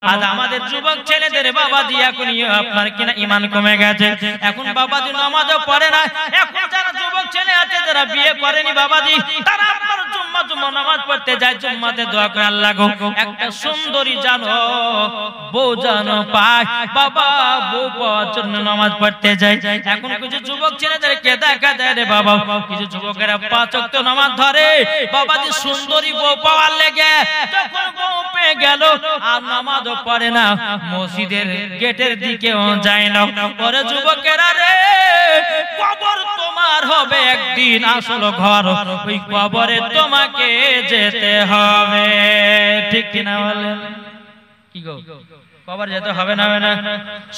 আজ আমাদের যুবক ছেলেদের বাবাজি এখন আপনার কিনা ঈমান কমে গেছে, এখন বাবাজি নামাজও পড়ে না। এখন যারা যুবক ছেলে আছে যারা বিয়ে করেনি বাবাজি, তারা আপনার জুম্মা নামাজ পড়তে যায়, জুম্মাতে দোয়া করে আল্লাহ গো একটা সুন্দরী জানো বউ জানো পায়, বাবা বউ পাওয়ার জন্য নামাজ পড়তে যায়। এখন কিছু যুবক ছেলেদেরকে দেখা যায় রে বাবা, কিছু যুবকেরা 5 ওয়াক্ত নামাজ ধরে বাবাজি সুন্দরী বউ পাওয়ার লেগে, যখন বউ পেয়ে গেল আর নামাজ পড়ে না, মসজিদের গেটের দিকেও যায় না। পরে যুবকেরা রে, কবর তোমার হবে একদিন আসল ঘর, ওই কবরে তোমাকে যেতে হবে, ঠিক কিনা বলেন? কি গো, কবর যেতে হবে না?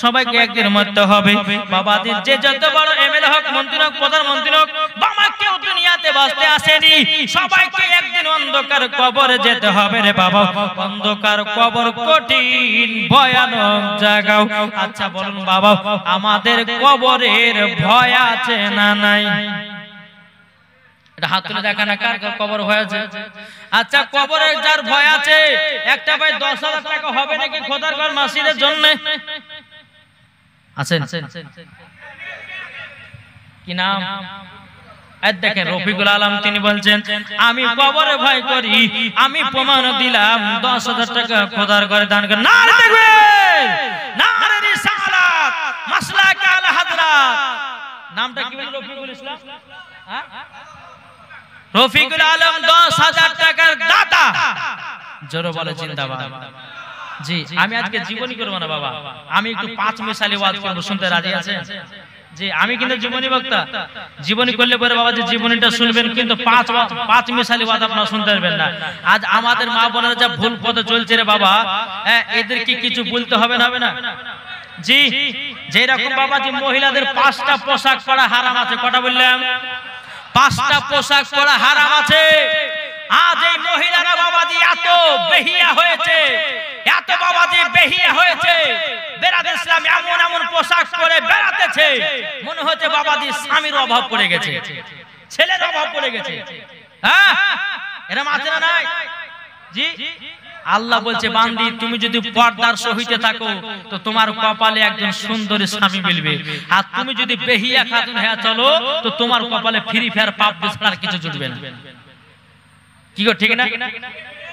সবাইকে একদিন মরতে হবে বাবাজি। যে যত বড় এমএলএ হোক, মন্ত্রী হোক, প্রধানমন্ত্রী হোক, বাবা কেউ দুনিয়াতে বাঁচতে আসেনি, সবাইকে একদিন অন্ধকার কবরে যেতে হবে রে বাবা। অন্ধকার কবর কঠিন ভয়ানক জায়গা। আচ্ছা বলুন বাবা, আমাদের কবরের ভয় আছে না নাই? এটা হাত তুলে দেখা না কার কবর ভয় আছে? আচ্ছা কবরের যার ভয় আছে, একটা ভাই 10,000 টাকা হবে নাকি খোদার ঘর মসজিদের জন্য? আছেন? কি নাম? দেখেন রফিকুল আলম তিনি বলছেন, আমি কবরে ভয় করি, আমি প্রমাণ দিলাম 10,000 টাকা খোদার ঘরে দান করে। নারে তাকবীর, নারে রিসালাত, মাসলাক আল হাজরাত। নামটা কি বলেন? রফিকুল ইসলাম, হ্যাঁ রফিকুল আলম 10,000 টাকার দাতা। জোরে বলে জিন্দাবাদ। জি আমি আজকে জীবনী করব না বাবা, আমি একটু 5 মিসালি ওয়াজ করব, শুনতে রাজি আছেন? জি আমি কিন্তু জীবনী বক্তা, জীবনী করলে পরে বাবা যে জীবনীটা শুনবেন, কিন্তু 5 মিসালি ওয়াজ আপনারা শুনতে পারবেন না। আজ আমাদের মা বোনেরা যা ভুল পথে চলছে রে বাবা, এদের কি কিছু বলতে হবে না? হবে না? জি যেরকম বাবাজি মহিলাদের 5টা পোশাক পরা হারাম আছে, কটা বললাম? 5টা পোশাক পরা হারাম আছে। আজ এই মহিলারা বাবাজি এত বেহিয়া হয়েছে, এত বাবাজি বেহিয়া হয়েছে, বেরাদের ইসলাম এমন এমন পোশাক পরে বেড়াতেছে, মনে হচ্ছে বাবাজি স্বামীর অভাব পড়ে গেছে, ছেলের অভাব পড়ে গেছে। হ্যাঁ এরকম আছে না নাই? জি আল্লাহ বলছে, বান্দি তুমি যদি পর্দার সহিত থাকো তো তোমার কপালে একজন সুন্দরী স্বামী মিলবে, আর তুমি যদি বেহিয়া খাতুন হয়ে চলো তো তোমার কপালে ফ্রি ফায়ার পাপ ছাড়া কিছু জুটবে না। কি গো ঠিক না?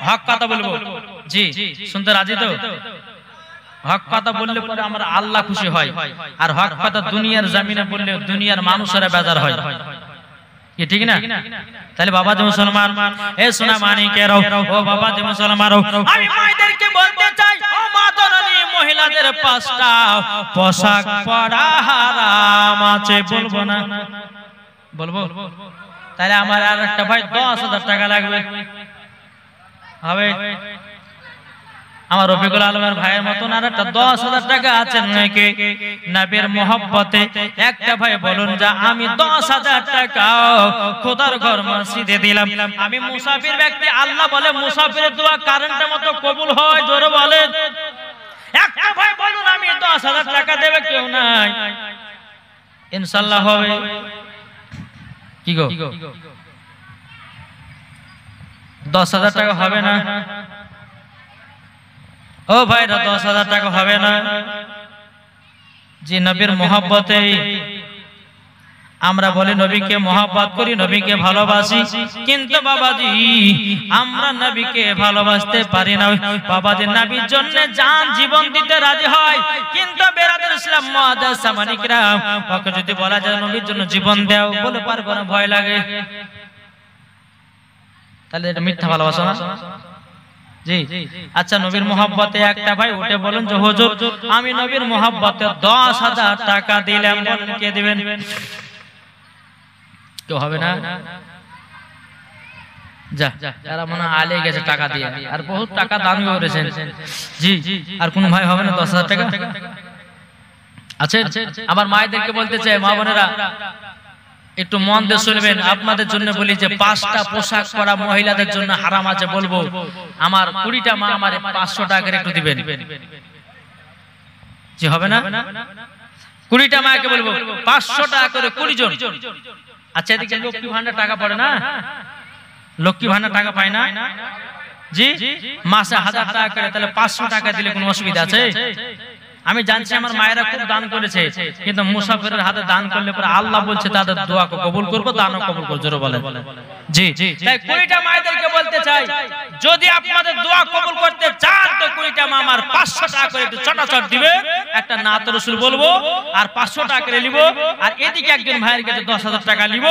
হক কথা বলবো। জি শুনতে রাজি তো? হক কথা বললে পরে আমরা আল্লাহ খুশি হয়, আর হক কথা দুনিয়ার জমিনে বললে দুনিয়ার মানুষেরা বেজার হয়, কি ঠিক না? তাহলে বাবা যে মুসলমান, এ সোনা মানিকেরাও, ও বাবা যে মুসলমানও, আমি মায়েদেরকে বলতে চাই, ও মা জননী, মহিলাদের 5টা পোশাক পরা হারাম আছে। বলবো না? বলবো? তাহলে আমার আর একটা ভাই 10,000 টাকা লাগবে, হবে? আমার রফিকুল আলমের ভাইয়ের মতন আর একটা 10,000 টাকা আছে নাকি নবীর মহব্বতে? একটা ভাই বলুন যা, আমি 10,000 টাকা খোদার ঘর মসজিদে দিলাম। আমি মুসাফির ব্যক্তি, আল্লাহ বলে মুসাফিরের দোয়া কারেন্টের মতো কবুল হয়, জোরে বলেন। একটা ভাই বলুন আমি 10,000 টাকা দেবে, কেউ নাই? ইনশাআল্লাহ হবে। কি গো 10,000 টাকা হবে না? ও ভাইরা 10,000 টাকা হবে না? জি নবীর মহব্বতে আমরা বলি নবীকে মহব্বত করি, নবীকে ভালোবাসি, কিন্তু বাবাজি আমরা নবীকে ভালোবাসতে পারি না। বাবাজি নবীর জন্য জান জীবন দিতে রাজি হয়, কিন্তু বেরাদের ইসলাম মুআজ্জাজ সামানিকরা ওকে যদি বলা যায় নবীর জন্য জীবন দাও, বলে পারবো না, ভয় লাগে। তাহলে এটা মিথ্যা ভালোবাসা না? জি আচ্ছা নবীর মহব্বতে একটা ভাই উঠে বলেন যে হুজুর আমি নবীর মহব্বতে 10,000 টাকা দিলাম, বলেন কে দিবেন? কেউ হবে না? যা যারা মনে আলে গেছে টাকা দিয়ে, আর বহুত টাকা দান করেছেন। জি আর কোন ভাই হবে না 10,000 টাকা? আছে? আমার মায়েদেরকে বলতে চাই, মা বোনেরা একটু মন দিয়ে শুনবেন, আপনাদের জন্য বলি যে 5টা পোশাক পরা মহিলাদের জন্য হারাম আছে। বলবো আমার 20টা মা আমার 500 টাকা করে একটু দিবেন। জি হবে না? 20টা মাকে বলবো 500 টাকা করে 20 জন। আচ্ছা এদিকে লক্ষ্মী ভান্ডার টাকা পড়ে না? লক্ষ্মী ভান্ডার টাকা পায় না? জি মাসে 1000 টাকা করে, তাহলে 500 টাকা দিলে কোনো অসুবিধা আছে? আমি জানছি আমার মায়েরা খুব দান করেছে, কিন্তু মুসাফিরের হাতে দান করলে পরে আল্লাহ বলছে তাদের দোয়াকে কবুল করব, দানও কবুল করব। জোরে বলেন জি। তাই 20টা মায়েদেরকে বলতে চাই, যদি আপনাদের দোয়া কবুল করতে চান তো 20টা মা আমার 500 টাকা করে একটু চটাচট দিবে, একটা নাত রাসূল বলবো আর 500 টাকা করে নিব, আর এদিকে একজন ভাইয়ের কাছে 10,000 টাকা নিব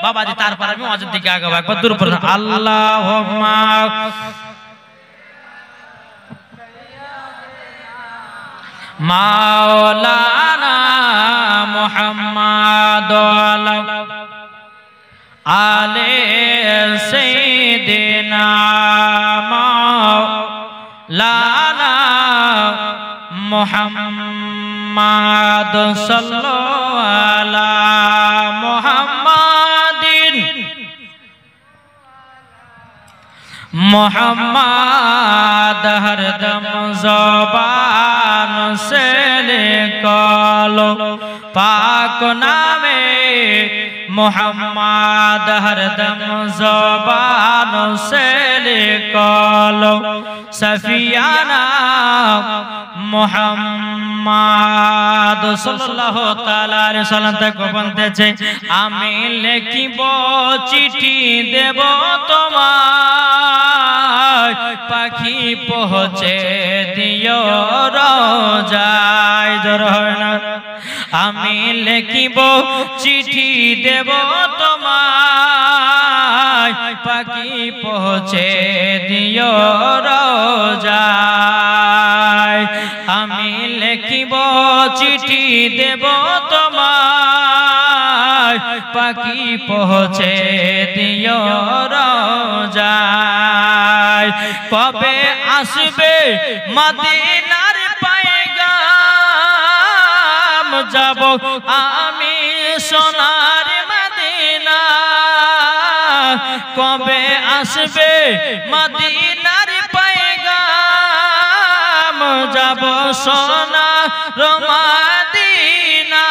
বাবাজি, তারপর আমি ওয়াজের দিকে আগাবো। একবার দূর পড়ুন আল্লাহুম্মা মাওলানা মুহাম্মদ আলে সাইয়্যিদিনা মাওলানা মুহাম্মদ সাল্লাল্লাহু আলা মুহাম্মাদিন मोहम्मद हरदम ज़बान से निकालो पाक नामे मोहम्मद हरदम ज़बान से निकालो सफियाना मोहम्मद सल्लल्लाहु ताला अलैहि वसल्लम तक বলতেছে আমি লিখিব চিঠি দেব তোমায় পাখি পৌঁছে দিও রোজায়। জোর হয় না? আমি লিখিব চিঠি দেব তোমায় পাখি পৌঁছে দিও রোজায়। আমি লিখিব চিঠি দেব তোমায় পাখি পৌঁছে দিও রোজায়। কবে আসবে মদিনার পয়গাম যাব আমি সোনার মদিনা। কবে আসবে মদিনার পয়গাম যাব সোনার মদিনা।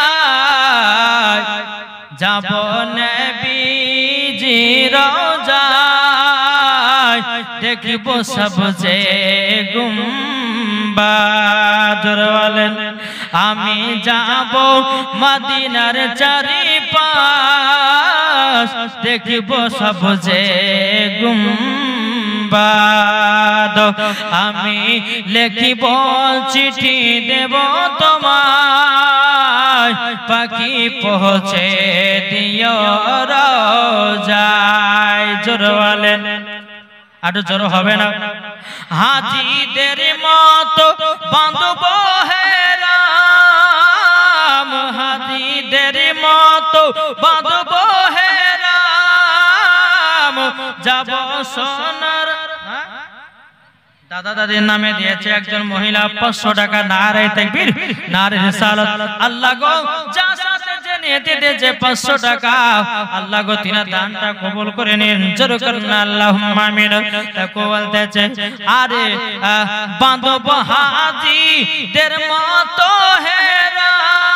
যাব নবীজি রওজায় দেখিব সবজে গুম্বাদ। বলেন আমি যাব মদিনার চারিপাশ দেখিব সবজে গুম্বাদ। আমি লিখিব চিঠি দেব তোমায় পাখি পৌঁছে দিও রোজায়। জোর বলেন, আরো জোর হবে না? হাজিদের মতো বাঁধব হেরাম, হাজিদের মতো বাঁধব হেরাম যাব সোনার। দাদা দাদির নামে দিয়েছে একজন মহিলা 500 টাকা। নারে তাকবীর, নারে রিসালাত। আল্লাহ গো যা সাথে জেনে দিয়েছে 500 টাকা, আল্লাহ গো তিনা দানটা কবুল করে নিন। জোর করুন আল্লাহুম্মা আমিন। তাকে বলতেছে আরে বাঁধব হাজিদের মতো হেরাম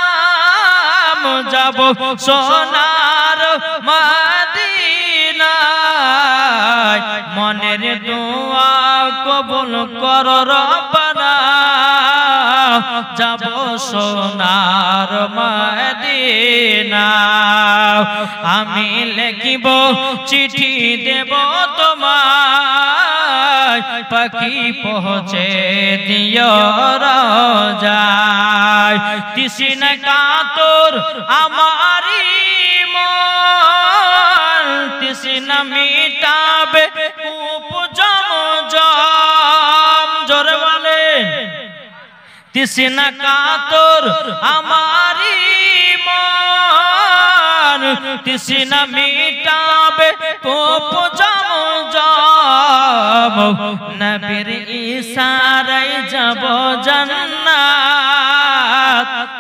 যাব সোনার মদিনায়। মনের দোয়া কবুল কর রব্বানা যাব সোনার মদিনা। আমি লিখিব চিঠি দেব তোমায় পাখি পৌঁছে দিও রোজায়। তৃষ্ণা কাতর আমারি মন তৃষ্ণা মিটাবে কূপ জমজম। জোরে বলেন তৃষ্ণা কাতর আমারি মন তৃষ্ণা মিটাবে কূপ জমজম। নবীর ইশারায় যাব জান্নাত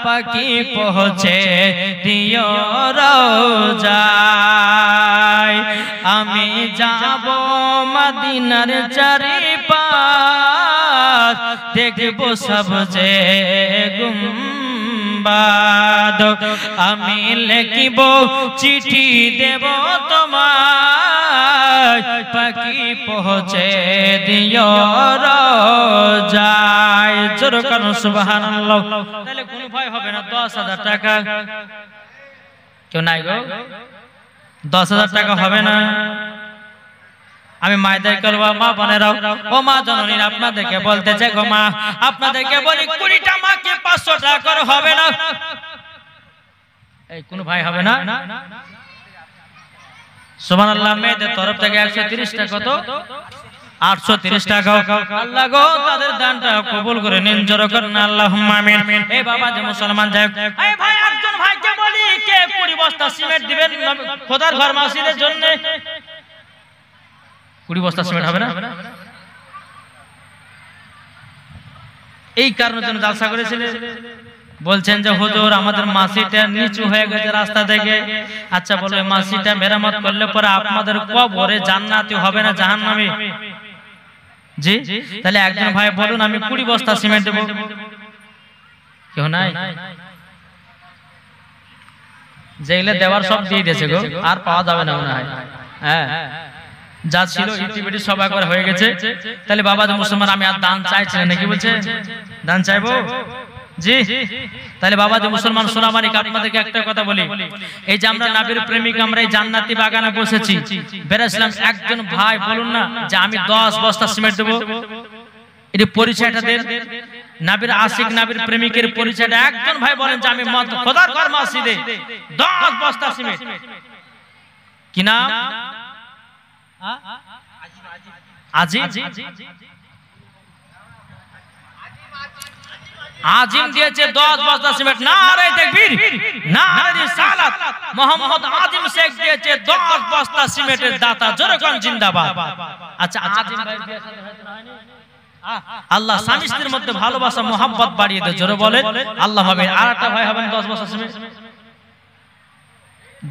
পাখি পৌঁছে দিও রোজায়। আমি যাব মদিনার চারিপাশ দেখব সবজে গুম্বাদ। বাদ আমি লিখিব চিঠি দেব তোমায় পাখি পৌঁছে দিও রোজায় জোরে কানো সুবহানাল্লাহ। তাহলে কোনো ভয় হবে না। 10,000 টাকা কেউ নাই গো? 10,000 টাকা হবে না? আমি মায়েদের করবো, মা বোনেরাও ও মা জননীরা আপনাদেরকে বলতে চাই গো মা, আপনাদেরকে বলি 20টা মাকে 500 টাকা করে হবে না? এই কোন ভাই হবে না? সুবহানাল্লাহ। মেয়েদের তরফ থেকে 130 টাকা, কত 830 টাকা। আল্লাহ গো তাদের দানটা কবুল করে নিন, জোরে করেন আল্লাহুম্মা আমিন। এই বাবা যে মুসলমান যায়, এই ভাই একজন ভাইকে বলি কে 20 বস্তা সিমেন্ট দিবেন খোদার ঘর মসজিদের জন্য? 20 বস্তা সিমেন্ট হবে না? এই কারণের জন্য জালসা করেছিলেন। বলছেন যে হুজুর আমাদের মাসিটা নিচু হয়ে গেছে রাস্তা থেকে। আচ্ছা বলবে মাসিটা মেরামত করলে পরে আপনাদের কবরে জান্নাতি হবে না জাহান্নামী? জি, তাহলে একজন ভাই বলুন আমি 20 বস্তা সিমেন্ট দেব। কেউ নাই? যেগুলো দেওয়ার সব দিয়ে দিয়েছে গো, আর পাওয়া যাবে না মনে হয়। হ্যাঁ, যা ছিল ইটিবিটি সব একবার হয়ে গেছে। তাহলে বাবা যে মুসলমান আমি আর দান চাইছি না, নাকি বলছে দান চাইবো? জি, তাহলে বাবা যে মুসলমান সোনা মানিক আপনাদেরকে একটা কথা বলি, এই যে আমরা নবীর প্রেমিক, আমরা এই জান্নাতি বাগানে বসেছি, বেরাসলাম একজন ভাই বলুন না যে আমি 10 বস্তা সিমেন্ট দেব। এর পরিচয়টা দেন, নবীর আশিক নবীর প্রেমিকের পরিচয়টা একজন ভাই বলেন যে আমি খোদার ঘর মসজিদে 10 বস্তা সিমেন্ট। কি নাম? আজিম। আজিম দিয়েছে 10 বস্তা সিমেন্ট। নারে তাকবীর, নারে রিসালাত। মোহাম্মদ আজিম শেখ দিয়েছে 10 বস্তা সিমেন্টের দাতা, জোরে কোন জিন্দাবাদ। আচ্ছা আজিম ভাই দিয়েছে, আল্লাহ স্বামী স্ত্রীর মধ্যে ভালোবাসা মোহাব্বত বাড়িয়ে দেয়, জোরে বলেন আল্লাহ আমিন। আর একটা ভাই হবেন 10 বস্তা সিমেন্ট।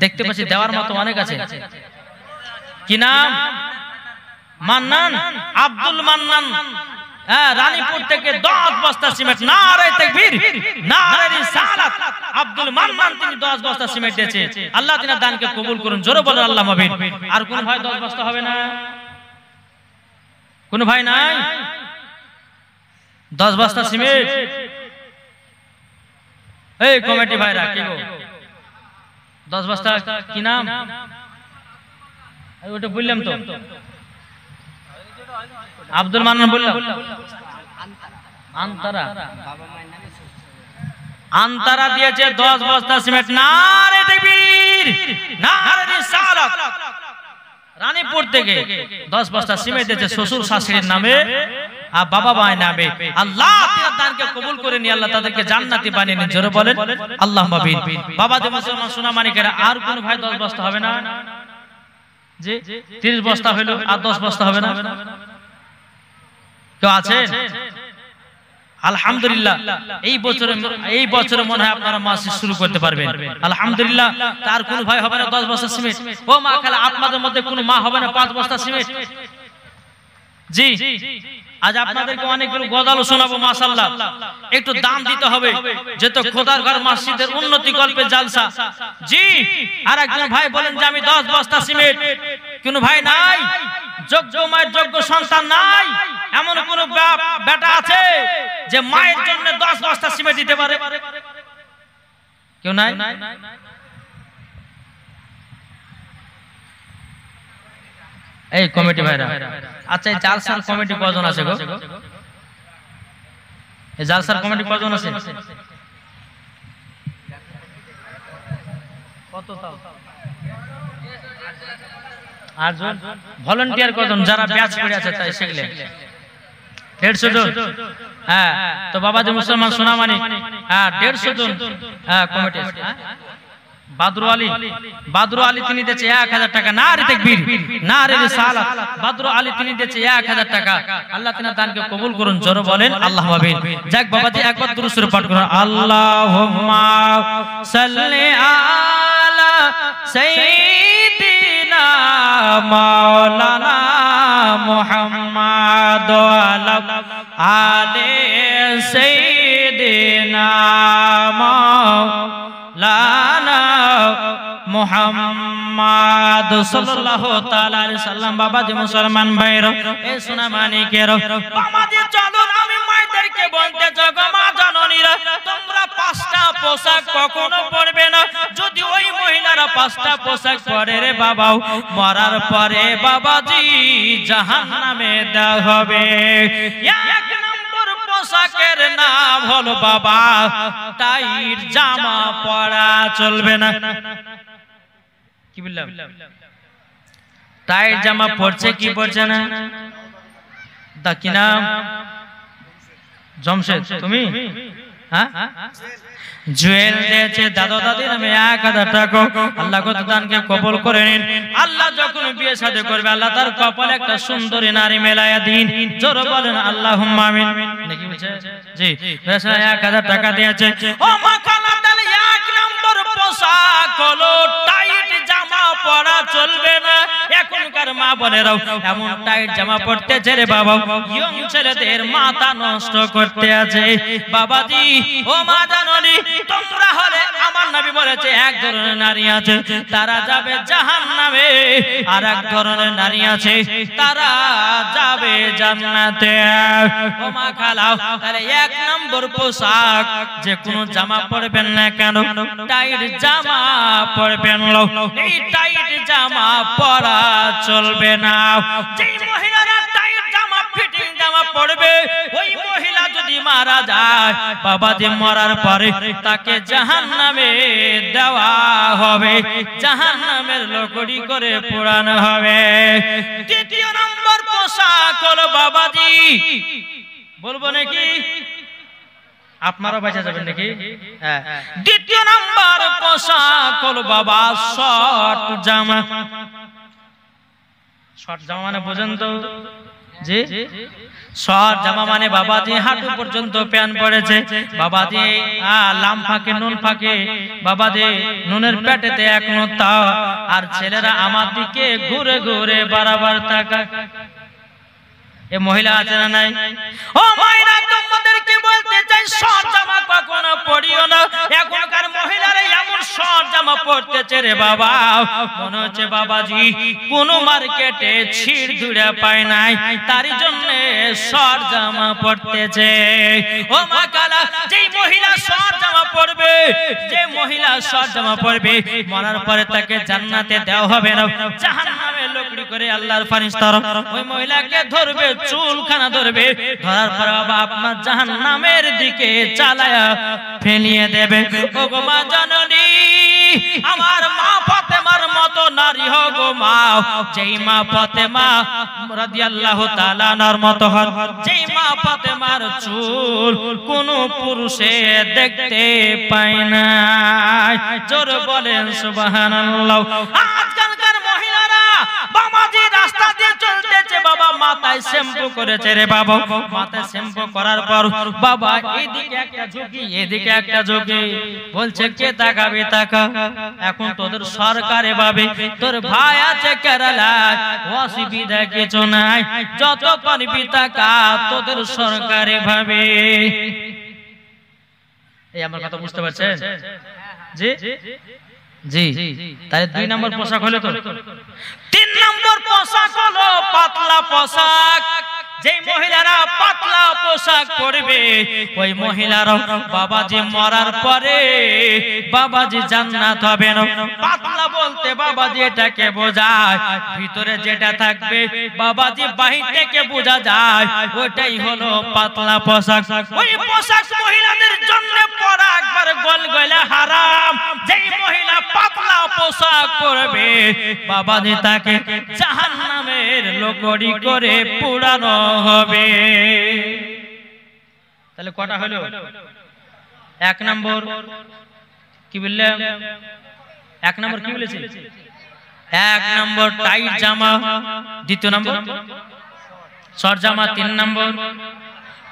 দেখতে পাচ্ছি দেওয়ার মতো অনেক আছে। কি নাম? মান্নান, আব্দুল মান্নান, রানীপুর থেকে 10 বস্তা সিমেন্ট। নারে তাকবীর, নারে রিসালাত। আব্দুল মান্নান তিনি 10 বস্তা সিমেন্ট দিয়েছে। আল্লাহ তিনার দানকে কবুল করুন, জোরে বলেন আল্লাহ আমিন। আর কোন ভাই 10 বস্তা হবে না? কোন ভাই নাই? 10 বস্তা সিমেন্ট। এই কমিটি ভাইরা কি গো 10 বস্তা কি নাম? ওটা বললাম তো, আব্দুল মান্নান বললাম। আন্তরা, আন্তরা দিয়েছে 10 বস্তা সিমেন্ট। নারে তাকবীর, নারে রিসালাত। রানীপুর থেকে 10 বস্তা সিমেন্ট দিয়েছে শ্বশুর শাশুড়ির নামে আর বাবা মায়ের নামে। আল্লাহ তাআলা দানকে কবুল করে নিয়ে আল্লাহ তাদেরকে জান্নাতি বানিয়ে নিন, জোরে বলেন আল্লাহুম্মা আমিন। বাবা যে মুসলমান সোনা মানিকেরা, আর কোন ভাই 10 বস্তা হবে না? জি, 30 বস্তা হলো, আর 10 বস্তা হবে না? কেউ আছেন? আলহামদুলিল্লাহ এই বছরে মনে হয় আপনারা মাসিক শুরু করতে পারবেন আলহামদুলিল্লাহ। তার কোন ভাই হবে না 10 বস্তা সিমেন্ট? ও মা খালা আপনাদের মধ্যে কোন মা হবে না 5 বস্তা সিমেন্ট? জি, আজ আপনাদেরকে অনেকগুলো গজাল শোনাবো মাশাআল্লাহ। একটু দাম দিতে হবে, যেহেতু খোদার ঘর মসজিদের উন্নতি কল্পে জালসা। জি, আর একজন ভাই বলেন যে আমি 10 বস্তা সিমেন্ট। কোন ভাই নাই? যোগ্য মায়ের যোগ্য সন্তান নাই? এমন কোন বেটা আছে যে মায়ের জন্য 10 বস্তা সিমেন্ট দিতে পারে? কেউ নাই? এই কমিটি ভাইরা, আচ্ছা এই জালসার কমিটি কজন আছে গো? এই জালসার কমিটি কজন আছে? কত তাও? 8 জন। ভলান্টিয়ার কজন যারা ব্যাচ করে আছে তাই শিখলে? 150 জন। হ্যাঁ, তো বাবা যে মুসলমান সোনা মানিক, হ্যাঁ 150 জন কমিটি আছে। বাদরু আলী তিনি দিয়েছে 1000 টাকা। নারে তাকবীর, নারে রিসালাত। বাদরু আলী তিনি দিয়েছে 1000 টাকা। আল্লাহ তিনার দানকে কবুল করুন, জোরে বলেন আল্লাহুম্মা আমিন। যাক বাবাজি একবার দুরূদ শরীফ পাঠ করুন। আল্লাহুম্মা সাল্লি আলা সাইয়্যিদিনা মাওলানা মুহাম্মাদ ওয়া আলা আলি সাইয়্যিদিনা মাওলানা মুহাম্মদ সাল্লাল্লাহু তাআলা আলাইহি সাল্লাম। বাবাজি মুসলমান ভাইরা, এ সোনা মানিকের বাবাজি, চলো আমি মায়েদেরকে বলতে চাই, মা জননীরা, তোমরা পাঁচটা পোশাক কখনো পরবে না। যদি ওই মহিলারা পাঁচটা পোশাক পরে রে বাবা, মরার পরে বাবাজি জাহান্নামে দেওয়া হবে। এক নম্বর পোশাকের নাম হলো বাবা টাইট জামা পরা চলবে না। কি বললাম? টাইট জামা পরছে কি পরছে না? দা কি নাম? জমশেদ তুমি? হ্যাঁ, জুয়েল দিয়েছে দাদা দাদি নামে 1000 টাকা। আল্লাহ কত দানকে কবুল করে নিন। আল্লাহ যখন বিয়ে শাদী করবে, আল্লাহ তার কপালে একটা সুন্দরী নারী মেলায়া দিন। জোরে বলেন আল্লাহুম্মা আমিন। নাকি বলছে? জি, 1000 টাকা দিয়েছে। ও মা কালা তাহলে এক নম্বর পোশাক হলো টাইট জামা পরা চলবে না। এখনকার মা বোনেরাও এমন টাইট জামা পরতেছে রে বাবা, ইয়ং ছেলেদের মাথা নষ্ট করতে আছে। বাবাজি ও মা জাননি, তোমরা হলে আমার নবী বলেছে এক ধরনের নারী আছে তারা যাবে জাহান্নামে, আর এক ধরনের নারী আছে তারা যাবে জান্নাতে। ও মা খালাও, তাহলে এক নম্বর পোশাক যে কোনো জামা পরবেন না কেন, টাইট জামা পরবেন। এই টাইট জামা পরা চলবে না। যেই মহিলারা টাইট জামা ফিটিং জামা পরবে, ওই মহিলা যদি মারা যায়, বাবাজি মরার পরে তাকে জাহান্নামে দেওয়া হবে, জাহান্নামের লকড়ি করে পোড়ানো হবে। দ্বিতীয় নম্বর পোশাক হলো বাবাজি, বলবো নাকি? আপনারা বেঁচে যাবেন নাকি? হ্যাঁ, দ্বিতীয় নম্বর পোশাক হলো বাবা শর্ট জামা। শর্ট জামা মানে বোঝেন তো? জি, শর্ট জামা মানে বাবাজি হাঁটু পর্যন্ত প্যান্ট পড়েছে, বাবাজি লাম ফাঁকে নুন ফাঁকে, বাবাজি নুনের পেটেতে এক নোতা, আর ছেলেরা আমার দিকে ঘুরে ঘুরে বারবার তাকায়। এ মহিলা আছে না নাই? ও মায়েরা, তোমাদেরকে বলতে চাই শর্ট জামা কখনো পরিও না। এখনকার মহিলারা এমন শর্ট জামা পরতেছে রে বাবা, মনে হচ্ছে বাবাজি কোন মার্কেটে ছিড় ধুড়া পায় নাই, তারই জন্য শর্ট জামা পরতেছে। ও মা কালা, যেই মহিলা শর্ট জামা পরবে, যে মহিলা শর্ট জামা পরবে, মরার পরে তাকে জান্নাতে দেওয়া হবে না, জাহান্নামে লকড়ি করে আল্লাহর ফেরেশতারা ওই মহিলাকে ধরবে, চুলখানা ধরবে, ধরার পর বাবা আপনার জাহান্নামের দিকে চালায়া ফেলিয়ে দেবে। ও গো মা জননী, আমার মা ফাতেমার মতো নারী হো গো মা, যেই মা ফাতেমা রাদিয়াল্লাহু তাআলা আনহার মতো হন, যেই মা ফাতেমার চুল কোন পুরুষে দেখতে পায় না। জোরে বলেন সুবহানাল্লাহ। আজকালকার মহিলারা বাবাজি রাস্তা দিয়ে চলতেছে, বাবা মাথায় শ্যাম্পু করেছে রে বাবা, মাথায় শ্যাম্পু করার পর বাবা এদিকে একটা ঝুঁকি এদিকে একটা ঝুঁকি, বলছে কে তাকাবে তাকা। এখন তোদের সরকারে ভাবে তোর ভাই আছে কেরালায়, অসুবিধা কিছু নাই, যত পারবি তাকা, তোদের সরকারে ভাবে। এই আমার কথা বুঝতে পারছেন? জি জি, তাই 2 নম্বর পোশাক হলো তো। 3 নম্বর পোশাক হলো পাতলা পোশাক। যেই মহিলারা পাতলা পোশাক পরবে, ওই মহিলারা বাবাজি মরার পরে বাবাজি জান্নাত হবে না। পাতলা বলতে বাবাজি এটাকে বোঝায় ভিতরে যেটা থাকবে, বাবাজি বাহির থেকে বোঝা যায়, ওটাই হলো পাতলা পোশাক। ওই পোশাক মহিলাদের জন্য পরা একবার গলগলা হারাম। যেই মহিলা পাতলা পোশাক পরবে, বাবাজি তাকে জাহান্নামের লকড়ি করে পোড়ানো হবে। তাহলে কটা হলো? 1 নম্বর কি বললাম? 1 নম্বর কি বলেছি? 1 নম্বর টাইট জামা, 2 নম্বর শর্ট জামা, 3 নম্বর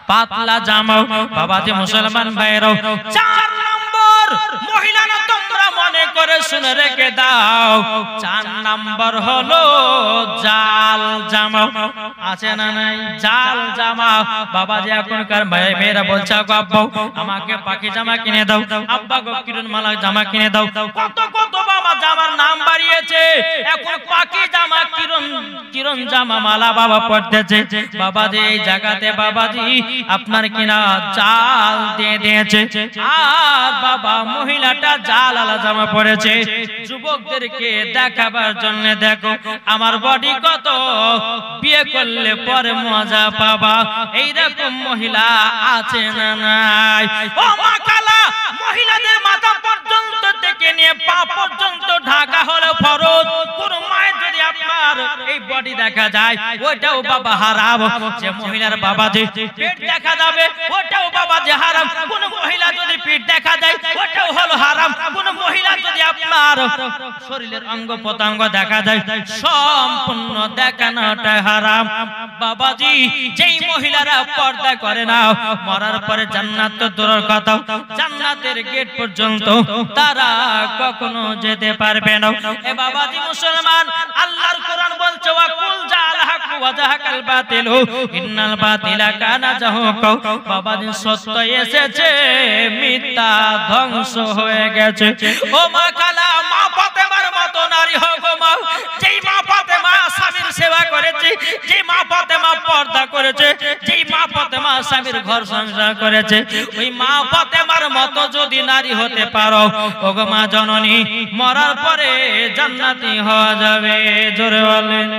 পাতলা জামা। বাবাজি মুসলমান ভাইরাও 4 নম্বর মহিলা না তোমরা মনে করে শুনে রেখে দাও 4 নাম্বার হলো জাল জামা। আছে না নাই? জাল জামা। বাবাজি এখনকার মেয়েরা বলছে আব্বা আমাকে পাখি জামা কিনে দাও, আব্বা গো কিরণ মালা জামা কিনে দাও। কত কত বাবা জামার নাম বাড়িয়েছে, এখন পাখি জামা কিরণ জামা মালা বাবা পড়তেছে। বাবাজি এই জায়গাতে বাবাজি আপনার কিনা জাল দিয়ে দিয়েছে, আর বাবা মহিলাটা জাল আলা জামা পড়েছে। যুবকদেরকে দেখাবার জন্য দেখো আমার বডি কত, বিয়ে করলে পরে মজা পাবা, এইরকম মহিলা আছে না নাই? ও মা কালা, মহিলাদের মাথা পর্যন্ত থেকে নিয়ে পা পর্যন্ত ঢাকা হলো ফরজ। কোন মায়ের যদি আপনার এই বডি দেখা যায় ওইটাও বাবা হারাম। যে মহিলার বাবা যে পেট দেখা যাবে ওইটাও বাবা যে হারাম। কোন মহিলা যদি পেট দেখা যায় ওইটাও হলো হারাম। কোন মহিলা যদি আপনার শরীরের অঙ্গ প্রত্যঙ্গ দেখা যায় সম্পূর্ণ দেখানোটা হারাম। বাবাজি যেই মহিলারা পর্দা করে না মরার পরে জান্নাত তো দূরের কথা, জান্নাতের গেট পর্যন্ত তারা কখনো যেতে পারবে না। এ বাবাজি মুসলমান, আল্লাহর কোরআন বলছে ওয়াকুল জাল হক ওয়া জাহাকাল বাতিল ইন্নাল বাতিলা কানা জাহুকা। বাবাজি সত্য এসেছে, মিথ্যা ধ্বংস হয়ে গেছে। ও মা কালা, মা ফাতেমার মতো নারী হোক মা, যেই মা ফাতেমা স্বামীর সেবা করেছে, যেই মা ফাতেমা পর্দা করেছে, যেই মা ফাতেমা স্বামীর ঘর সংসার করেছে, ওই মা ফাতেমার মতো যদি নারী হতে পারো ওগো মা জননী, মরার পরে জান্নাতি হওয়া যাবে। জোরে বলেন।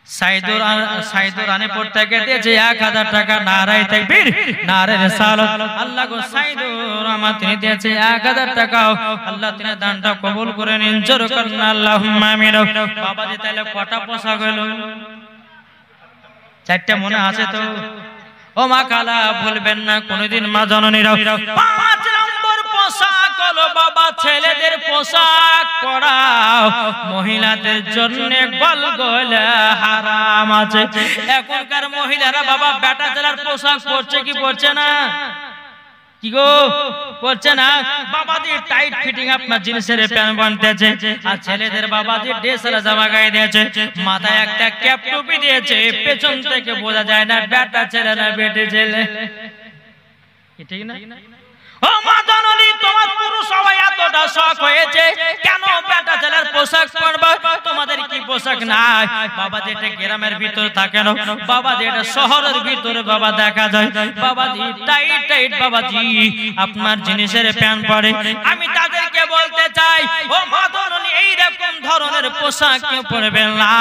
সাইদুর রানী পড়তে গেছে 1000 টাকা। নারায়ে তাকবীর, নারায়ে রিসালাত। আল্লাহ গো সাইদুর আমার তিনি দিয়েছে 1000 টাকা। আল্লাহ তিনি দানটা কবুল করে নিন। জোরে করুন আল্লাহুম্মা আমিন। বাবাজি তাইলে কটা পোশাক হলো? 4টা মনে আছে তো? ও মা খালা ভুলবেন না কোনদিন মা জননীরা। 5 নম্বর পোশাক হলো বাবা ছেলেদের পোশাক পরাও, মহিলাদের জন্য গলগলা হারাম আছে। এখনকার মহিলারা বাবা বেটা ছেলের পোশাক পরছে কি পরছে না? কি গো পরছে না? বাবাজি টাইট ফিটিং আপনার জিন্সের প্যান্ট বানতেছে, আর ছেলেদের বাবাজি ড্রেসের জামা গায়ে দিয়েছে, মাথায় একটা ক্যাপ টুপি দিয়েছে, পেছন থেকে বোঝা যায় না বেটা ছেলে না বেটে ছেলে। ঠিক না? ও মা জননী, তোমার পুরুষ সবাই এতটা শখ হয়েছে কেন বেটা ছেলের পোশাক পরবা? তোমাদের কি পোশাক নাই? বাবা যেটা গ্রামের ভিতর থাকে না, বাবা যেটা শহরের ভিতরে বাবা দেখা যায়, বাবাজি টাইট টাইট বাবাজি আপনার জিনিসের প্যান্ট পরে। আমি তাদেরকে বলতে চাই ও মা জননী, এইরকম ধরনের পোশাক কেউ পরবেন না।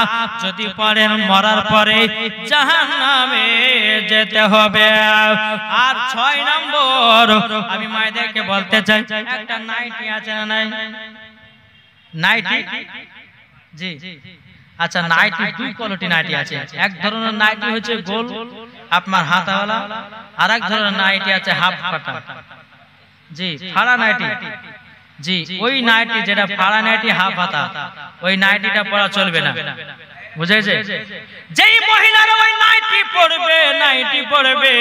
যদি পরেন মরার পরে জাহান্নামে যেতে হবে। আর 6 নম্বর আমি মায়েদেরকে বলতে চাই, একটা নাইটি আছে না নাই? নাইটি জি আচ্ছা, নাইটি 2 কোয়ালিটি নাইটি আছে। এক ধরনের নাইটি হচ্ছে গোল আপনার হাতাওয়ালা, আর এক ধরনের নাইটি আছে হাফ কাটা। জি ফাড়া নাইটি। জি ওই নাইটি যেটা ফাড়া নাইটি হাফ হাতা, ওই নাইটিটা পরা চলবে না। বুঝেছে? যেই মহিলারা ওই নাইটি পরবে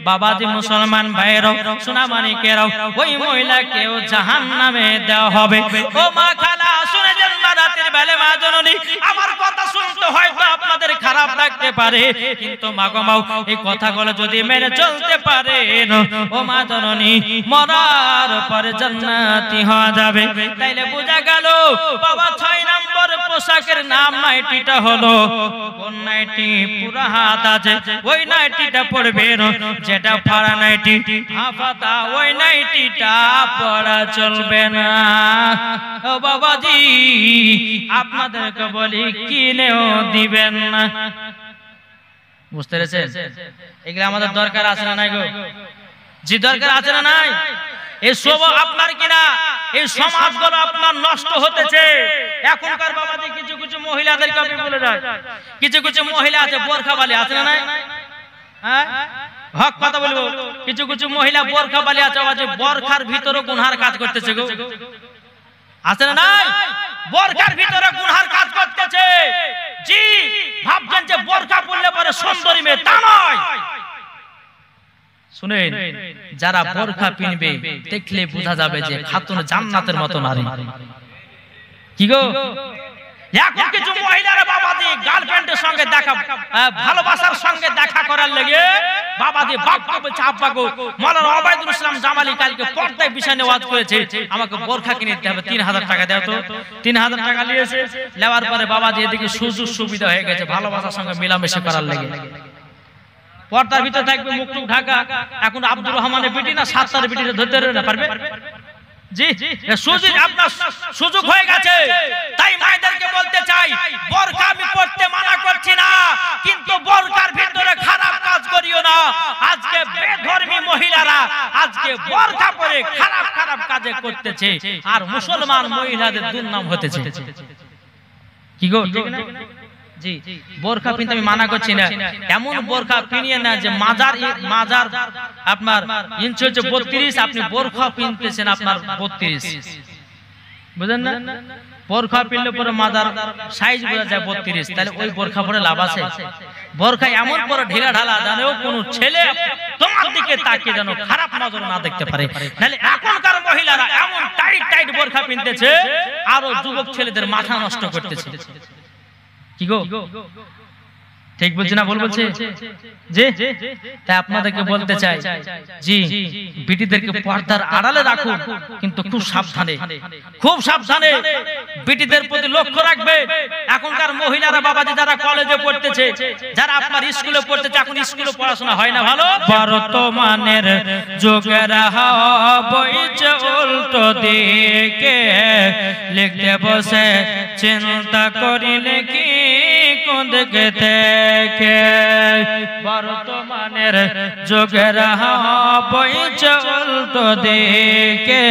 বাবাজি মুসলমান ভাইরাও সোনা মানিকেরাও, ওই মহিলাকেও জাহান্নামে দেওয়া হবে। ও মা খালা শুনে যান, রাতের বেলা মা জননী আমার কথা শুনতে হয়তো আপনাদের খারাপ লাগতে পারে, কিন্তু মা গো মাও এই কথাগুলো যদি মেনে চলতে পারেন ও মা জননী মরার পরে জান্নাতি হওয়া যাবে। তাইলে বোঝা গেল বাবা 6 নম্বর পোশাকের নাম নাইটিটা হলো কোন নাইটি? পুরা হাত আছে ওই নাইটিটা পরবেন, যেটা ফাড়া নাইটি হাফাতা ওই নাইটিটা পরা চলবে না। ও বাবাজি আপনাদেরকে বলি কিনেও দিবেন না। বুঝতে পেরেছেন? এগুলো আমাদের দরকার আছে না নাই গো? জি দরকার আছে না নাই? এই সব আপনার কিনা এই সমাজগুলো আপনার নষ্ট হতেছে। এখনকার বাবাজি কিছু কিছু মহিলাদেরকে আমি বলে যাই, কিছু কিছু মহিলা আছে বোরখাওয়ালি, আছে না নাই? হ্যাঁ হক কথা বলবো, কিছু কিছু মহিলা বোরখাওয়ালি আছে, বোরখার ভিতরে গুনহার কাজ করতেছে গো। আছে না নাই? বোরখার ভিতরে গুনহার কাজ করতেছে। জি ভাবছেন যে বোরখা পরলে পরে সুন্দরী মেয়ে, তা নয়। শুনেন, যারা বোরখা পিনবে দেখলে বোঝা যাবে যে খাতুন জান্নাতের মতো নারী। কি গো, এখন কিছু মহিলারা বাবাজি গার্লফ্রেন্ডের সঙ্গে দেখা, ভালোবাসার সঙ্গে দেখা করার লেগে বাবাজি বাপ্পা বলছে, আব্বা গো মাওলানা ওবায়দুল ইসলাম জামালি কালকে পর্দায় বিষয় নিয়ে ওয়াজ করেছে, আমাকে বোরখা কিনে দিতে হবে, 3000 টাকা দাও তো। 3000 টাকা নিয়েছে, নেওয়ার পরে বাবাজি এদিকে সুযোগ সুবিধা হয়ে গেছে ভালোবাসার সঙ্গে মিলামেশা করার লেগে। পর্দার ভিতরে থাকবে, মুখটুক ঢাকা। এখন আব্দুর রহমানের বিটি না 7টার বিটিতে ধরতে পারবে? জি, সুযোগ আপনার সুযোগ হয়ে গেছে। তাই মায়েদেরকে বলতে চাই, বোরকা আমি পড়তে মানা করছি না, কিন্তু বোরকার ভিতরে খারাপ কাজ করিও না। আজকে বেধর্মী মহিলারা আজকে বোরকা পরে খারাপ খারাপ কাজে করতেছে, আর মুসলমান মহিলাদের দুর্নাম হতেছে। কি গো, ঠিক না? জি, বোরখা পিনতে আমি মানা করছি না, এমন বোরখা পিনিয়ে না যে মাজার আপনার ইঞ্চি হচ্ছে 32, আপনি বোরখা পিনতেছেন আপনার 32, বুঝেন না? বোরখা পিনলে পরে মাজার সাইজ বোঝা যায় 32, তাহলে ওই বোরখা পরে লাভ আছে? বোরখা এমন পরে ঢিলা ঢালা জানেও কোন ছেলে তোমার দিকে তাকিয়ে যেন খারাপ নজর না দেখতে পারে। নাহলে এখনকার মহিলারা এমন টাইট টাইট বোরখা পিনতেছে, আরো যুবক ছেলেদের মাথা নষ্ট করতেছে। কি গো, ঠিক বলছি না ভুল বলছে? জি, তাই আপনাদেরকে বলতে চাই, জি বিটিদেরকে পর্দার আড়ালে রাখুন, কিন্তু খুব সাবধানে, খুব সাবধানে বিটিদের প্রতি লক্ষ্য রাখবে। এখনকার মহিলারা বাবাজি যারা কলেজে পড়তেছে, যারা আপনার স্কুলে পড়তেছে, এখন স্কুলে পড়াশোনা হয় না ভালো, বর্তমানের যুগের বইছে উল্টো দিকে, লিখতে বসে চিন্তা করিলে কি কোন দিকে থেকে, বর্তমানের যুগের বইছে উল্টো দিকে,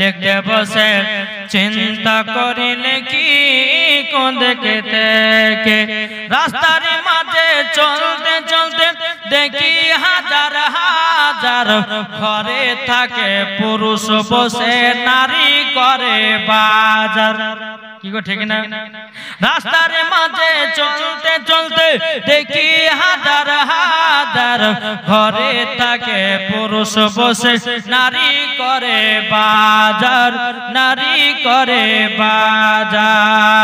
লিখতে বসে চিন্তা করিলে কি কোন দিকে থেকে, রাস্তার মাঝে চলতে চলতে দেখি হাজার হাজার ঘরে থাকে পুরুষ বসে নারী করে বাজার। কি গো, ঠিক না? রাস্তার মাঝে চলতে চলতে দেখি হাজার হাজার ঘরে থাকে পুরুষ বসে নারী করে বাজার, নারী করে বাজার।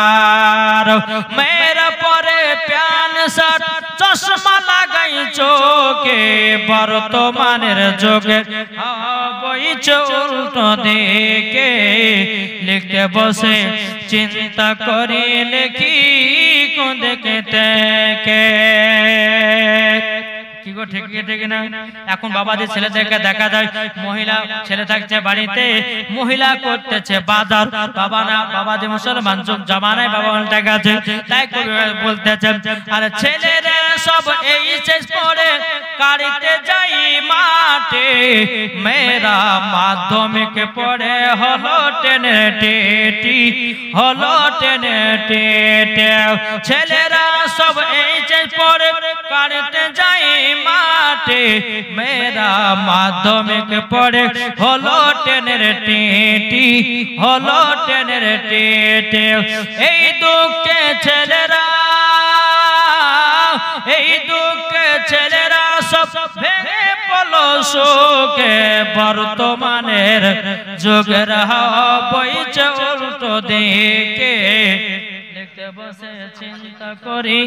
মেয়েরা পরে প্যান্ট শার্ট চশমা লাগাই চোখে, বর্তমানের যুগে বইছে উল্টো দিকে, লিখতে বসে চিন্তা করি লেখি কোন দিকে থেকে। কি গো, ঠিক ঠিক না? এখন বাবাজি ছেলেদেরকে দেখা যায়, মহিলা ছেলে থাকছে বাড়িতে, মহিলা করতেছে বাজার। বাবা না, বাবাজি মুসলমান যুগ জামানায় বাবা উল্টে গেছে, তাই বলতেছে আর ছেলেরা সব এই শেষ পড়ে গাড়িতে যাই মাঠে, মেয়েরা মাধ্যমিক পড়ে হলো টেনে টেটি, হলো টেনে টেটে। ছেলেরা সব এই শেষ পড়ে গাড়িতে যাই মাঠে, মেয়েরা মাধ্যমিক পড়ে হলো টেনের টেটি, হলো টেনের টেটে। এই দুঃখে ছেলেরা, এই দুঃখে ছেলেরা সব ভেঙে পড়লো সুখে, বর্তমানের যুগের বইছে উল্টো দিকে, লিখতে বসে চিন্তা করি।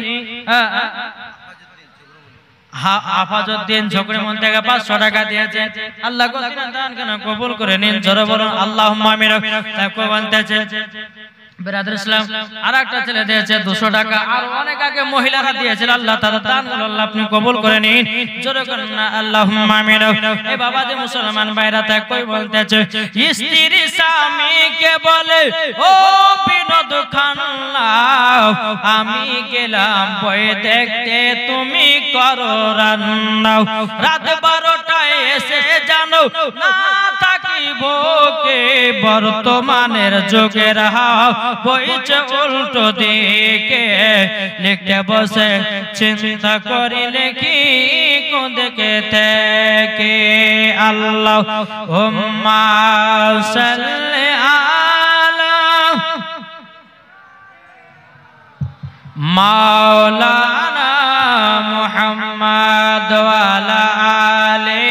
আফাজউদ্দিন ঝোকড়ি মন থেকে 500 টাকা দিয়েছে, আল্লাহ দান কেন কবুল করে নিন, জোরে বলুন আল্লাহুম্মা আমিন। তাকে বলতেছে বিরাদর ইসলাম আরেকটা ছেলে দিয়েছে 200 টাকা, আর অনেক আগে মহিলারা দিয়েছিল, আল্লাহ তাআলা দানগুলো আল্লাহ আপনি কবুল করে নিন, জোরে বলুন না আল্লাহুম্মা আমিন। এই বাবাজি মুসলমান ভাইরা তা কই বলতেছে, স্ত্রী স্বামীকে বলে ও বিনোদ খান্না, আমি গেলাম বই দেখতে তুমি করো রান্না, রাত 12টায় এসে জানো না থাকিব কে, বর্তমানের যুগের বইছে উল্টো দিকে, লিখতে বসে চিন্তা করিলে কি কোন দিকে থেকে। আল্লাহুম্মা সাল্লি আলা মাওলানা মুহাম্মদ ওয়া আলা আলি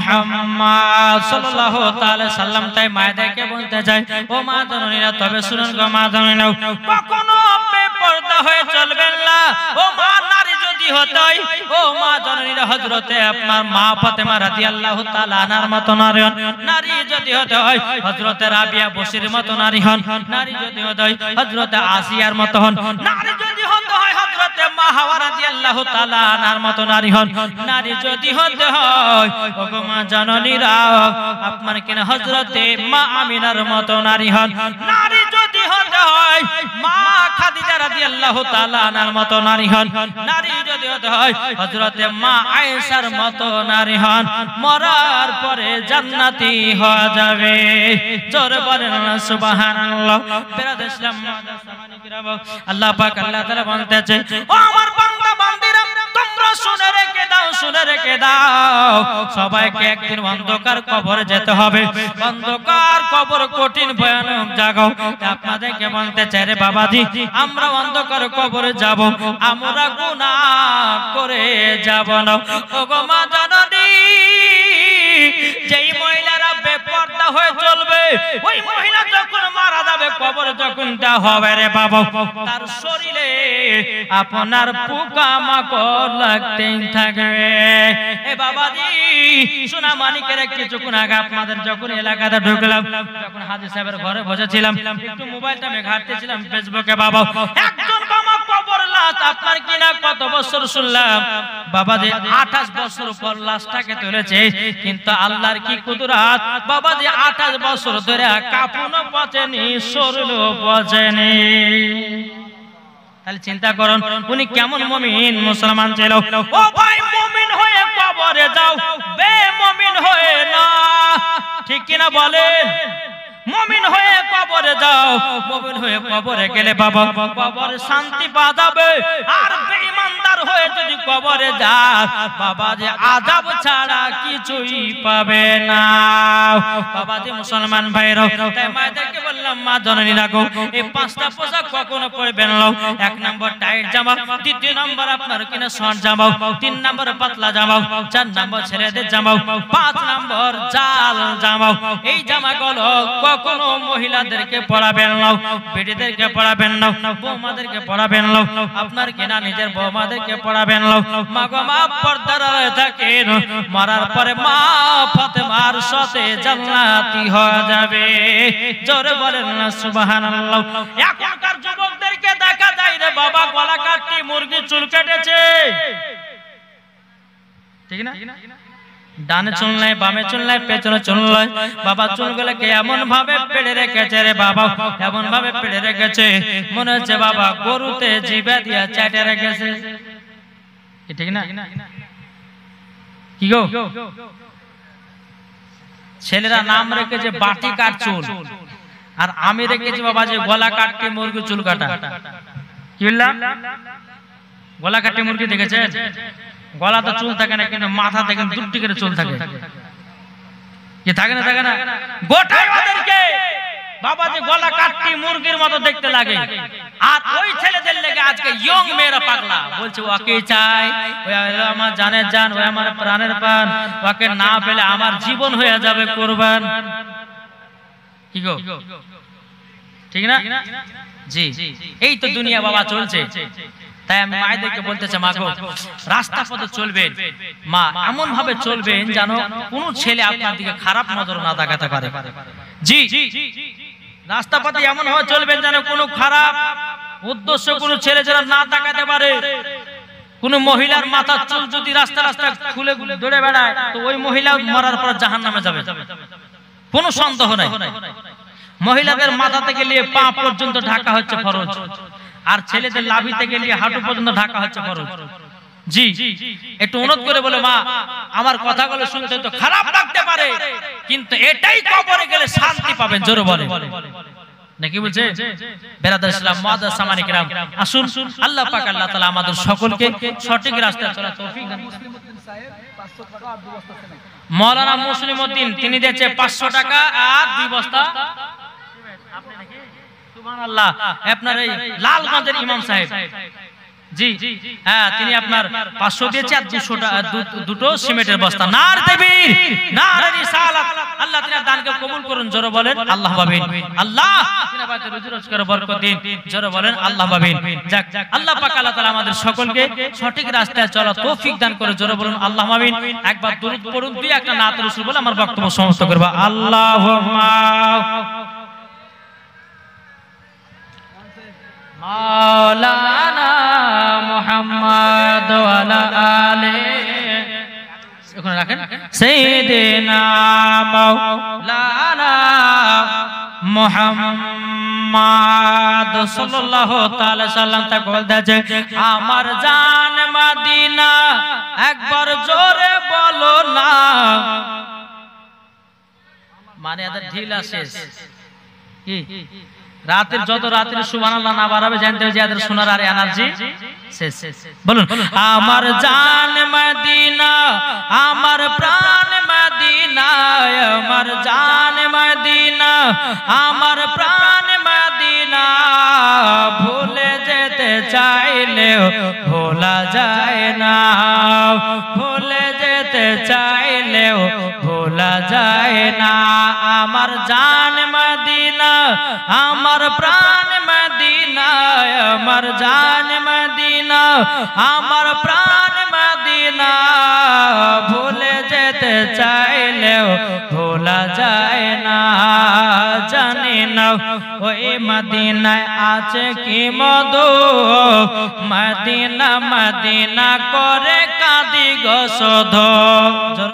মুহাম্মদ সাল্লাল্লাহু তাআলা সাল্লাম তাই মায়েদেরকে বলতে চাই, ও মা জননীরা তবে শুনুন গো মা জননীরা, কখনো বেপরদা হয়ে চলবেন না। ও মা নারী যদি হতে হয়, ও মা জননীরা হযরতে আপনার মা ফাতেমা রাদিয়াল্লাহু তাআলা আনহার মতো নারী হন। নারী যদি হতে হয় হযরতে রাবিয়া বসির মতো নারী হন। নারী যদি হতে হয় হযরতে আসিয়ার মতো হন। নারী যদি হতে হয় হযরতে মা হাওয়া রাদিয়াল্লাহু তাআলা আনহার মতো নারী হন। নারী যদি হতে হয় ওগো মা জননীরা আপনার কিনা হযরতে মা আমিনার মতো নারী হন। নারী যদি হতে হয় মা খাদিজা রাদিয়াল্লাহু তাআলা আনহার মতো নারী হন। নারী যদি হতে হয় হযরতে মা আয়েশার মতো নারী হন। মরার পরে জান্নাতি হয়ে যাবে। জোরে বলেন সুবহানাল্লাহ। বিরাদ ইসলাম আল্লাহ পাক আল্লাহ তাআলা বলতেছে, ও আমার বান্দা বান্দিরা তোমরা শুনে রেখে দাও, শুনে রেখে দাও, সবাইকে একদিন অন্ধকার কবরে যেতে হবে। অন্ধকার কবর কঠিন ভয়ানক জায়গা। আপনাদেরকে বলতে চাই রে বাবাজি, আমরা অন্ধকার কবরে যাব, আমরা গুনাহ করে যাব না। ওগো মা জননী, যেই মহিলারা বেপরদা হয়ে চলবে ওই মহিলা যখন মারা যাবে, কবরে যখন তা হবে রে বাবা, তার শরীরে আপনার পোকামাকড় লাগতেই থাকবে। এ বাবাজি সোনা মানিকের কিছুক্ষণ আগে আপনাদের যখন এলাকাতে ঢুকলাম, যখন হাজী সাহেবের ঘরে বসেছিলাম, একটু মোবাইলটা আমি ঘাঁটতেছিলাম ফেসবুকে, বাবা একজন বাবা কবর লাশ আপনার কিনা কত বছর শুনলাম বাবাজি 28 বছর পর লাশটাকে তুলেছে। কিন্তু আল্লাহর কি কুদরত, বাবাজি 28 বছর ধরে কাপড়ও পচেনি, শরীরও পচেনি। তাহলে চিন্তা করুন উনি কেমন মুমিন মুসলমান ছিল। ও ভাই, মুমিন হয়ে কবরে যাও, বেমুমিন হয়ে না। ঠিক কিনা বলেন? মুমিন হয়ে কবরে যাও, মুমিন হয়ে কবরে গেলে বাবা কবরে শান্তি পাওয়া যাবে। আর বেঈমানদার হয়ে যদি কবরে যাও বাবা যে আযাব ছাড়া কিছুই পাবে না। বাবা যে মুসলমান ভাইরা, তাই মায়েদেরকে বললাম মা জননী রাখো, এই 5টা পোশাক কখনো পরবেন না। 1 নম্বর টাইট জামা, 2 নম্বর আপনার কিনা শর্ট জামা, 3 নম্বর পাতলা জামা, 4 নম্বর ছেলেদের জামা, 5 নম্বর জাল জামা। এই জামাগুলো কখনো মহিলাদেরকে পরাবেন না, বেটিদেরকে পরাবেন না, বৌমাদেরকে পরাবেন না, আপনার কিনা নিজের বৌমাদেরকে পরাবেন না। মা গো মা পর্দার থাকেন, মরার পরে মা ফাতেমার সাথে জান্নাতি হয়ে যাবে। জোরে বলেন না সুবহানাল্লাহ। এখনকার যুবকদেরকে দেখা যায় রে বাবা গলা কাটি মুরগি চুল কেটেছে, ঠিক না? ডানে চুল নাই, বামে চুল নাই, পেছনে চুল নাই। বাবা চুলগুলোকে এমন ভাবে পেড়ে রেখেছে রে বাবা, এমন ভাবে পেড়ে রেখেছে মনে হচ্ছে বাবা গরুতে জিভে দিয়া চাটে রেখেছে। ঠিক না? কি গো, ছেলেরা নাম রেখেছে বাটি কাট চুল, আর আমি রেখেছি বাবা যে গলা কাটকে মুরগি চুল কাটা। কি বললাম? গলা কাটে মুরগি দেখেছেন? গলা তো চুল থাকে না, কিন্তু মাথা দেখেন দুটি করে চুল থাকে। কি থাকে না? থাকে না? গোটাই ওদেরকে বাবা যে গলা কাটটি মুরগির মতো দেখতে লাগে। আর ওই ছেলেদের লেগে আজকে ইয়ং মেয়েরা পাগলা, বলছে ওকে চাই, ওই আমার জানের জান, ওই আমার প্রাণের প্রাণ, ওকে না পেলে আমার জীবন হয়ে যাবে কুরবান। কি গো, ঠিক না? জি, এই তো দুনিয়া বাবা চলছে। তাই আমি মায়েদেরকে বলতে চাই, মা গো রাস্তা পথে চলবেন, মা এমন ভাবে চলবেন যেন কোন ছেলে আপনার দিকে খারাপ নজর না তাকাতে পারে। জি, রাস্তা পথে এমন ভাবে চলবেন যেন কোনো খারাপ উদ্দেশ্য কোনো ছেলে যেন না তাকাতে পারে। কোন মহিলার মাথার চুল যদি রাস্তা রাস্তা খুলে দৌড়ে বেড়ায় তো ওই মহিলা মরার পর জাহান্নামে যাবে, কোনো সন্দেহ নাই। মহিলাদের মাথা থেকে নিয়ে পা পর্যন্ত ঢাকা হচ্ছে ফরজ, আর ছেলেদের লাভি থেকে নিয়ে হাঁটু পর্যন্ত ঢাকা হচ্ছে ফরজ। জি, একটু অনুরোধ করে বলে মা আমার কথাগুলো শুনতে তো খারাপ লাগতে পারে, কিন্তু এটাই কবরে গেলে শান্তি পাবেন। জোরে বলে নাকি বলছে? বেরাদার ইসলাম মুআদ্দাস সামানি কিরাম, আসুন আল্লাহ পাক আল্লাহ তাআলা আমাদের সকলকে সঠিক রাস্তায় চলার তৌফিক দান করুন। মাওলানা মুসলিম উদ্দিন তিনি দিয়েছে 500 টাকা আর 2 বস্তা। আপনি নাকি সুবহানাল্লাহ, আপনার এই লালগঞ্জের ইমাম সাহেব জি হ্যাঁ, তিনি আপনার 500 দিয়েছে আর 200 সিমেন্টের বস্তা। নারে তাকবীর, নারে রিসালাত। আল্লাহ তিনার দানকে কবুল করুন, জোরে বলেন আল্লাহ পাবেন। আল্লাহ তিনার বাড়িতে রুজি রোজগারে বরকত দিন, জোরে বলেন আল্লাহ পাবেন। যাক, আল্লাহ পাক আল্লাহ তাআলা আমাদের সকলকে সঠিক রাস্তায় চলার তৌফিক দান করে, জোরে বলুন আল্লাহ পাবেন। একবার দরুদ পড়ুন, দুই একটা নাত রাসূল বলে আমার বক্তব্য সমাপ্ত করব। আল্লাহুম্মা মাওলানা মুহাম্মদ ওয়া আলা আলিহি, এখন রাখেন, সাইয়্যিদিনা মাওলানা মুহাম্মদ সাল্লাল্লাহু তাআলা সাল্লাম তা বলতেছে, আমার জান মদিনা একবার জোরে বলো না। মানে এদের ঢিল শেষ কি, রাতের যত রাতের সুবহানাল্লাহ না বাড়াবে জানতে হবে যে এদের শোনার আর এনার্জি শেষ। বলুন, আমার জান মদিনা, আমার প্রাণ মদিনা, আমার জান মদিনা, আমার প্রাণ মদিনা, ভুলে যেতে চাইলেও ভোলা যায় না, ভুলে যেতে চাইলেও ভোলা যায় না। আমার জান মদিনা, আমার প্রাণ মদিনা, আমার জান মদিনা, আমার প্রাণ মদিনা, ভুলে যেতে চাইলেও ভোলা যায় না। জানি না ওই মদিনায় আছে কি মধু, মদিনা মদিনা করে কাঁদি গো শোধ।